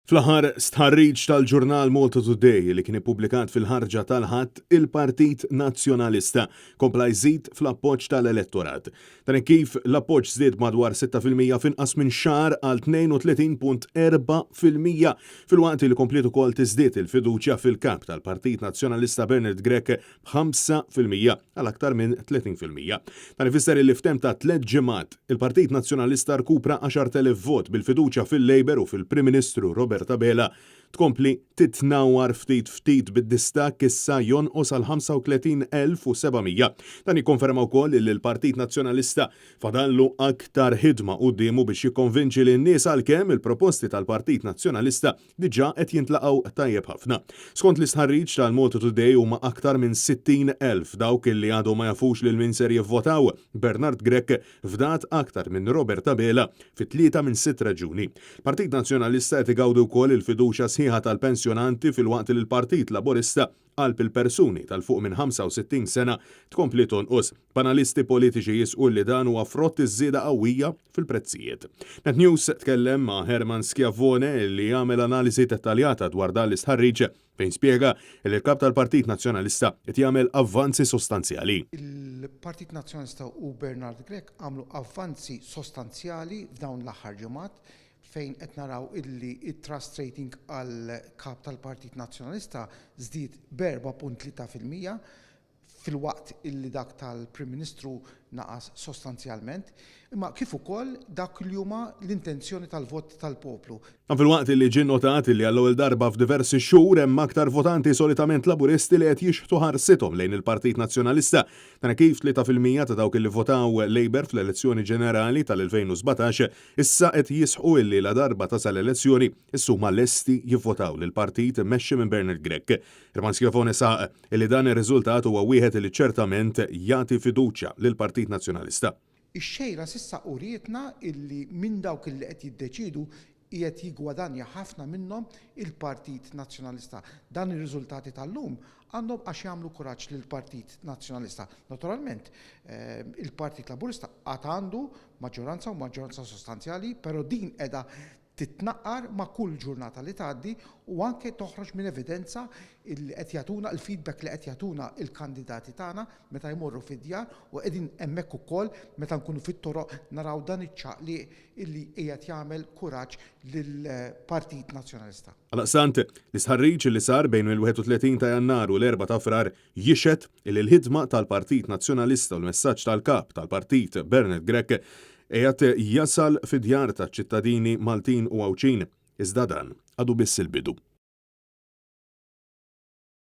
Fl-aħħar stħarriġ tal-ġurnal Malta Today li kien ippubblikat fil-ħarġa tal-Ħadd, il-Partit Nazzjonalista kompla jżid fl-appoġġ tal-elettorat. Dan kif l-appoġġ żdied madwar 6% f'inqas minn xahar għal 32.4% filwaqt li komplet ukoll tiżdied il-fiduċja fil-kap tal-Partit Nazzjonalista Bernard Grech b'5% għal aktar minn 30%. Dan ifisser li f'temp ta' 3 ġimgħat il-Partit Nazzjonalista rkupra 10,000 vot bil-fiduċja fil-Labor u fil-Prim Ministru Roberta Bela tkompli titnawar ftit bid-distak issa jonqos għal 35,700. Dan ikkonferma wkoll li l-Partit Nazzjonalista fadallu aktar ħidma qudiemu biex jikkonvinċi lin-nies għalkemm il-proposti tal-Partit Nazzjonalista diġà qed jintlaqgħu tajjeb ħafna. Skont l-istħarriġ tal-Malta Today huma aktar minn 60,000 dawk illi għadhom ma jafux lil min ser jivvotaw Bernard Grech fdat aktar minn Roberta Bela fit-3 minn 6 raġuni. Partit Nazzjonalista qed igawdu wkoll il-fiduċja sħiħa tal-pensjonanti fil-waqt li l-Partit Laburista qalb il-persuni tal-fuq minn 65 sena tkompli tonqos. Panalisti politiċi jisqu li dan huwa frott iż-żieda qawwija fil-prezzijiet. Net News tkellem ma' Herman Schiavone li jagħmel analiżi dettaljata dwar dan l-istħarriġ fejn spjega li l-kap tal-Partit Nazzjonalista qed jagħmel avvanzi sostanzjali. Il-Partit Nazzjonalista u Bernard Grech għamlu avvanzi sostanzjali f'dawn l-aħħar ġimgħat fejn qed naraw illi it-trust rating għal kap tal-Partit Nazzjonalista żdied b'4.3% fil-waqt illi dak tal-Prim Ministru naqas sostanzjalment, imma kif ukoll dak li huma l-intenzjoni tal-vot tal-poplu. Fil-waqt li ġie notat li għall-ewwel darba f'diversi xhur hemm aktar votanti solitament laburisti li qed jixħtu ħarsithom lejn il-Partit Nazzjonalista. Dan kif 3% ta' dawk li votaw Labor fl-elezzjoni ġenerali tal-2017 issa qed jisħu illi la darba tasal elezzjoni issu huma lesti jivvotaw lil partit immexxi minn Bernard Grech. Herman Schiavone saq li dan ir-riżultat huwa wieħed li ċertament jagħti fiduċja lill-Partit Nazzjonalista. Ix-xejra s'issa urietna illi minn dawk illi qed jiddeċidu qiegħed jigwadanja ħafna minnhom il-Partit Nazzjonalista. Dan ir-riżultati tal-lum għandhom għax jagħmlu kuraġġ lill-Partit Nazzjonalista. Naturalment, il-Partit Laburista għad għandu maġġoranza sostanzjali, però din qiegħda titnaqqar ma' kull ġurnata li tgħaddi u anke toħroġ minn evidenza li qed jagħtuna il-feedback li qed jagħtuna il-kandidati tagħna meta jmorru fid-djar u qegħdin hemmhekk ukoll meta nkunu fit-toroq naraw dan iċ-ċaqliq illi qiegħed jagħmel kuraġġ lill-Partit Nazzjonalista. Għalaqstant, l-istħarriġ li sar bejn il-31 ta' Jannar u l-4 ta' Frar jixed li l-ħidma tal-Partit Nazzjonalista u l-messaġġ tal-kap tal-Partit Bernard Grech qiegħed jasal fid-djar taċ-ċittadini Maltin u Għawċin, iżda dan għadu biss il-bidu.